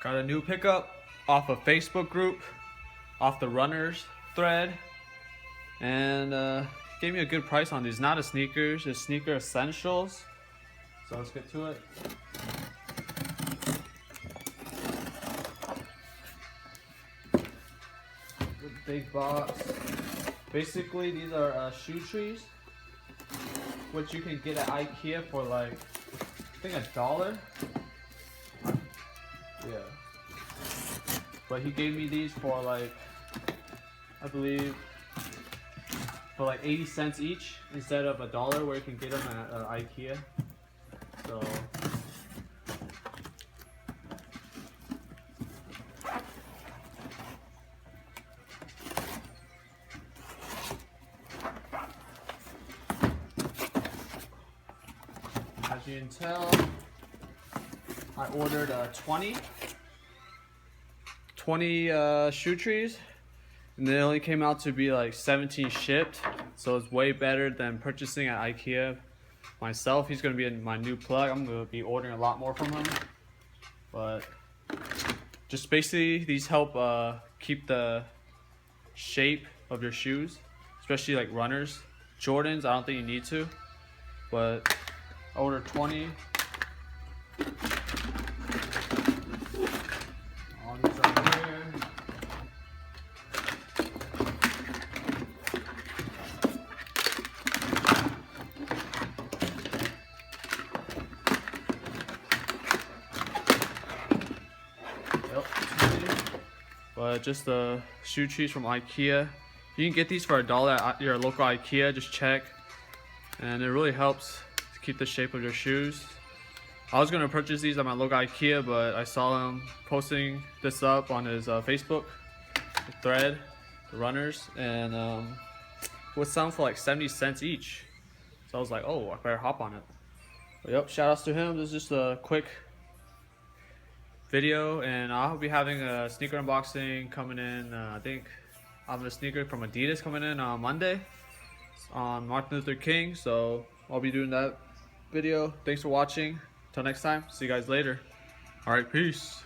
Got a new pickup off a Facebook group, off the runners thread, and gave me a good price on these. Not a sneakers, it's sneaker essentials. So let's get to it. Big box. Basically, these are shoe trees, which you can get at Ikea for like, I think $1. Yeah. But he gave me these for like, I believe, for like 80 cents each instead of $1 where you can get them at Ikea. So. As you can tell, I ordered 20 shoe trees, and they only came out to be like 17 shipped, so it's way better than purchasing at Ikea myself. He's going to be in my new plug. I'm going to be ordering a lot more from him, but just basically these help keep the shape of your shoes, especially like runners. Jordans, I don't think you need to, but I ordered 20. All these are here. Yep, 20. But just the shoe trees from Ikea. You can get these for $1 at your local Ikea. Just check, and it really helps to keep the shape of your shoes. I was going to purchase these at my local Ikea, but I saw him posting this up on his Facebook thread, the runners, and it was selling for like 70 cents each. So I was like, oh, I better hop on it. But yep, shout outs to him. This is just a quick video, and I'll be having a sneaker unboxing coming in. I think I have a sneaker from Adidas coming in on Monday on Martin Luther King, so I'll be doing that video. Thanks for watching. Till next time, see you guys later. Alright, peace.